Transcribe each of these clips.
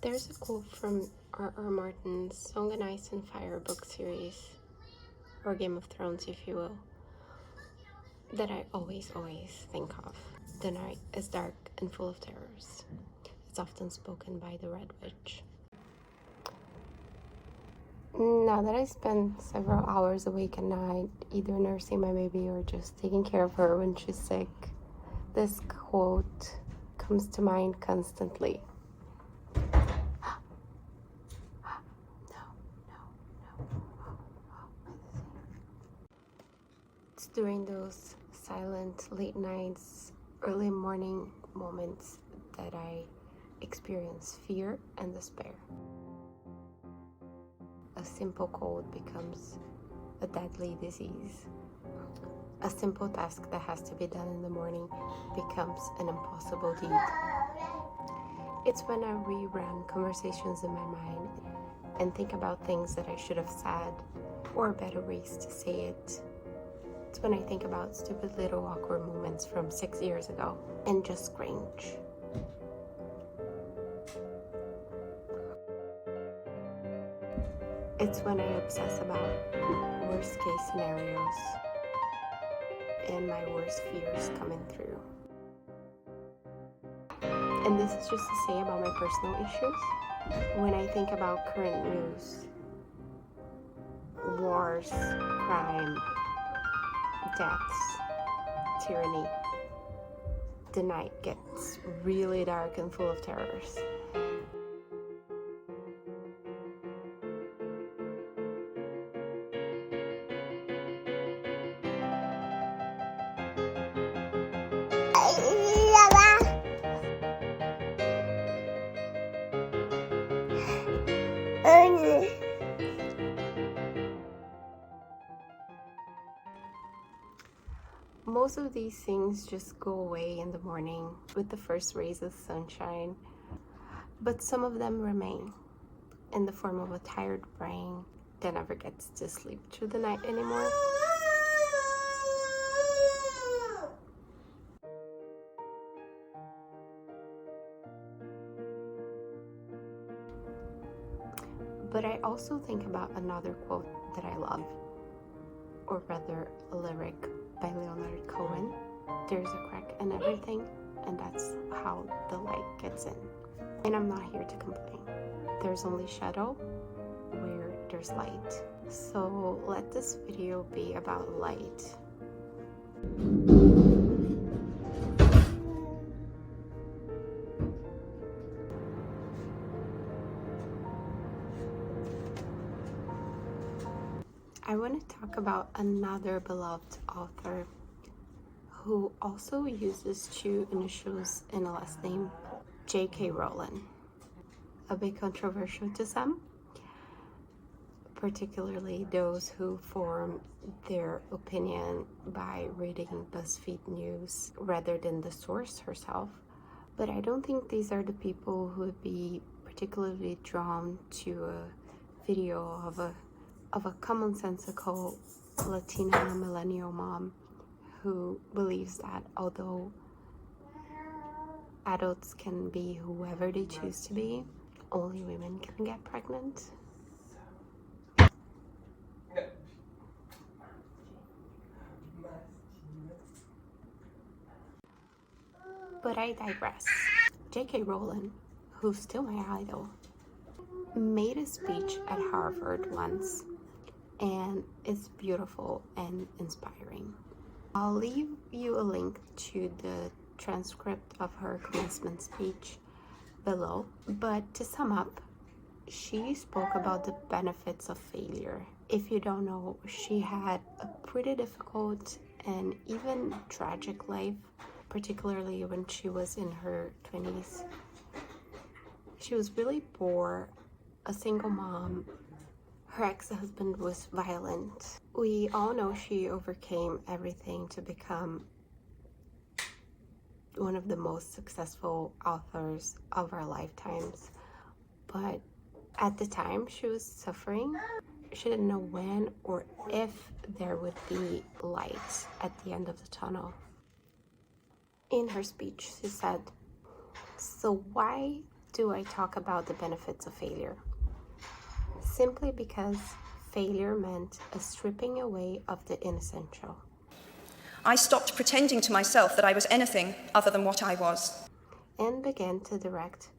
There's a quote from R.R. Martin's Song and Ice and Fire book series, or Game of Thrones if you will, that I always think of. The night is dark and full of terrors. It's often spoken by the Red Witch. Now that I spend several hours awake at night, either nursing my baby or just taking care of her when she's sick, this quote comes to mind constantly. It's during those silent late nights, early morning moments that I experience fear and despair. A simple cold becomes a deadly disease. A simple task that has to be done in the morning becomes an impossible deed. It's when I rerun conversations in my mind and think about things that I should have said, or better ways to say it. It's when I think about stupid little awkward moments from 6 years ago and just cringe. It's when I obsess about worst case scenarios and my worst fears coming through. And this is just to say about my personal issues. When I think about current news, wars, crime, deaths, tyranny, the night gets really dark and full of terrors. Most of these things just go away in the morning with the first rays of sunshine, but some of them remain in the form of a tired brain that never gets to sleep through the night anymore. But I also think about another quote that I love, or rather a lyric by Leonard Cohen. There's a crack in everything, and that's how the light gets in. And I'm not here to complain. There's only shadow where there's light. So let this video be about light. I want to talk about another beloved author who also uses two initials in a last name, J.K. Rowling. A bit controversial to some, particularly those who form their opinion by reading BuzzFeed News rather than the source herself. But I don't think these are the people who would be particularly drawn to a video of a commonsensical Latina millennial mom who believes that although adults can be whoever they choose to be, only women can get pregnant. But I digress. J.K. Rowling, who's still my idol, made a speech at Harvard once, and it's beautiful and inspiring. I'll leave you a link to the transcript of her commencement speech below, but to sum up, she spoke about the benefits of failure. If you don't know, she had a pretty difficult and even tragic life, particularly when she was in her 20s. She was really poor, a single mom. Her ex-husband was violent. We all know she overcame everything to become one of the most successful authors of our lifetimes. But at the time she was suffering, she didn't know when or if there would be light at the end of the tunnel. In her speech, she said, "So why do I talk about the benefits of failure? Simply because failure meant a stripping away of the inessential. I stopped pretending to myself that I was anything other than what I was, and began to direct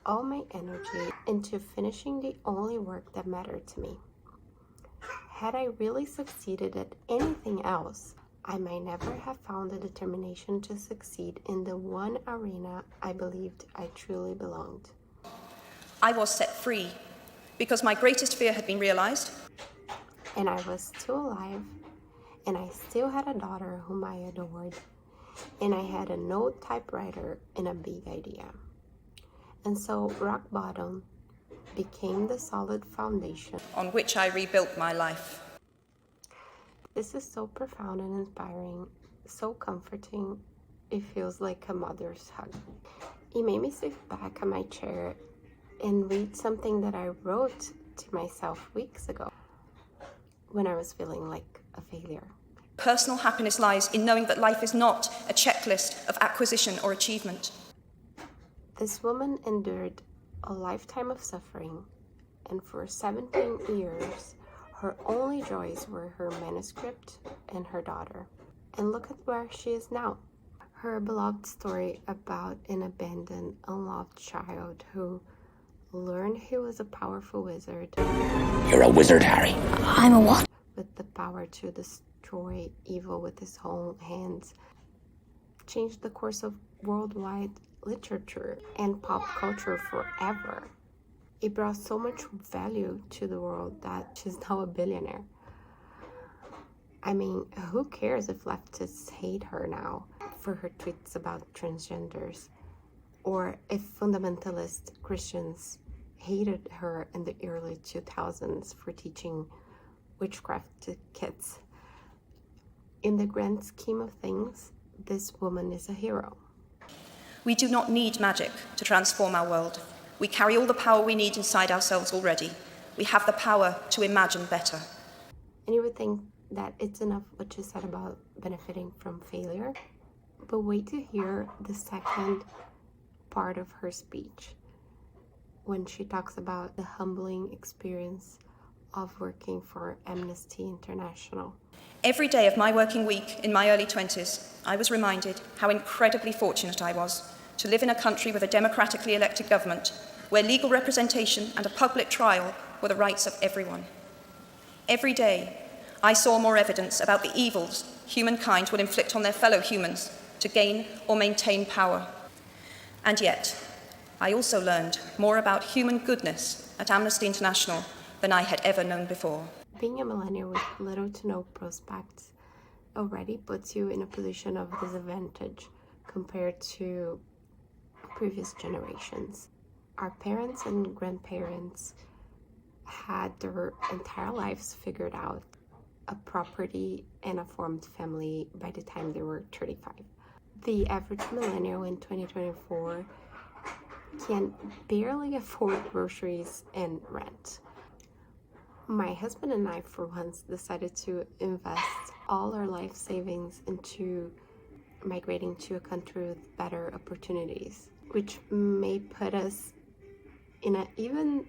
all my energy into finishing the only work that mattered to me. Had I really succeeded at anything else, I might never have found the determination to succeed in the one arena I believed I truly belonged. I was set free because my greatest fear had been realized, and I was still alive, and I still had a daughter whom I adored, and I had a note typewriter and a big idea. And so rock bottom became the solid foundation on which I rebuilt my life. This is so profound and inspiring, so comforting, it feels like a mother's hug. It made me sit back on my chair and read something that I wrote to myself weeks ago when I was feeling like a failure. Personal happiness lies in knowing that life is not a checklist of acquisition or achievement. This woman endured a lifetime of suffering, and for 17 years, her only joys were her manuscript and her daughter. And look at where she is now. Her beloved story about an abandoned, unloved child who learned he was a powerful wizard. You're a wizard, Harry. I'm a what? With the power to destroy evil with his own hands, changed the course of worldwide literature and pop culture forever. It brought so much value to the world that she's now a billionaire. I mean, who cares if leftists hate her now for her tweets about transgenders? Or if fundamentalist Christians hated her in the early 2000s for teaching witchcraft to kids. In the grand scheme of things, this woman is a hero. We do not need magic to transform our world. We carry all the power we need inside ourselves already. We have the power to imagine better. And you would think that it's enough what she said about benefiting from failure, but wait to hear the second part of her speech when she talks about the humbling experience of working for Amnesty International. Every day of my working week in my early 20s, I was reminded how incredibly fortunate I was to live in a country with a democratically elected government where legal representation and a public trial were the rights of everyone. Every day, I saw more evidence about the evils humankind will inflict on their fellow humans to gain or maintain power. And yet, I also learned more about human goodness at Amnesty International than I had ever known before. Being a millennial with little to no prospects already puts you in a position of disadvantage compared to previous generations. Our parents and grandparents had their entire lives figured out, a property and a formed family by the time they were 35. The average millennial in 2024 can barely afford groceries and rent. My husband and I, for once, decided to invest all our life savings into migrating to a country with better opportunities, which may put us in an even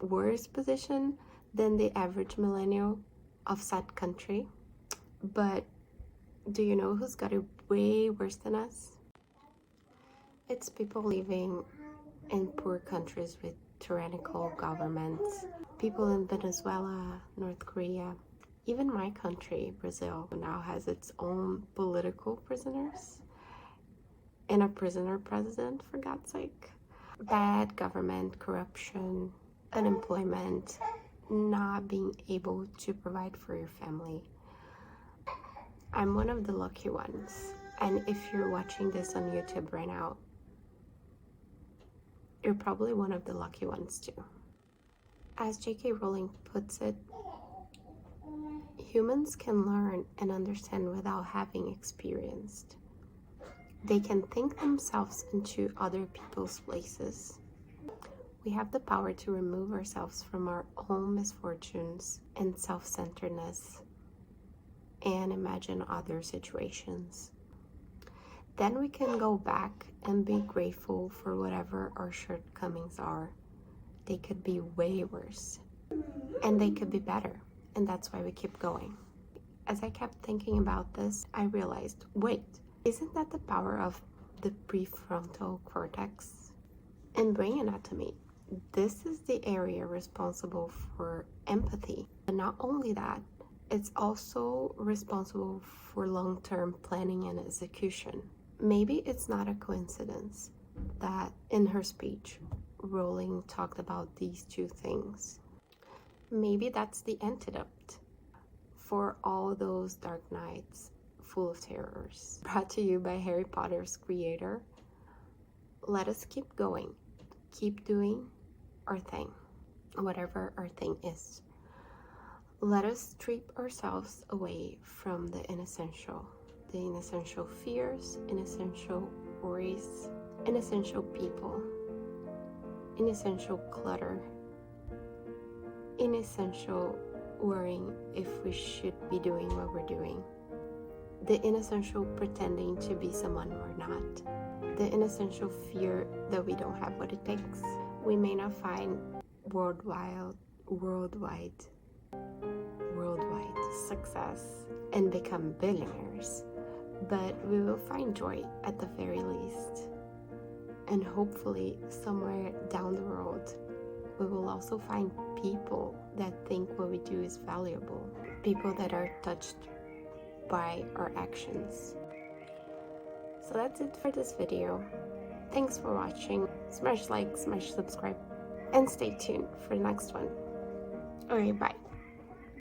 worse position than the average millennial of said country. But do you know who's got it way worse than us? It's people living in poor countries with tyrannical governments. People in Venezuela, North Korea, even my country, Brazil, now has its own political prisoners and a prisoner president, for God's sake. Bad government, corruption, unemployment, not being able to provide for your family. I'm one of the lucky ones. And if you're watching this on YouTube right now, you're probably one of the lucky ones too. As J.K. Rowling puts it, humans can learn and understand without having experienced. They can think themselves into other people's places. We have the power to remove ourselves from our own misfortunes and self-centeredness and imagine other situations. then we can go back and be grateful for whatever our shortcomings are. They could be way worse, and they could be better, and that's why we keep going. As I kept thinking about this, I realized, wait, isn't that the power of the prefrontal cortex? In brain anatomy, this is the area responsible for empathy. And not only that, it's also responsible for long-term planning and execution. Maybe it's not a coincidence that in her speech, Rowling talked about these two things. Maybe that's the antidote for all those dark nights full of terrors. Brought to you by Harry Potter's creator. Let us keep going, keep doing our thing, whatever our thing is. Let us strip ourselves away from the inessential fears, inessential worries, inessential people, inessential clutter, inessential worrying if we should be doing what we're doing, the inessential pretending to be someone we're not, the inessential fear that we don't have what it takes. We may not find worldwide success and become billionaires, but we will find joy at the very least. And hopefully somewhere down the road, we will also find people that think what we do is valuable, people that are touched by our actions. So that's it for this video. Thanks for watching. Smash like, smash subscribe, and stay tuned for the next one. Alright, bye.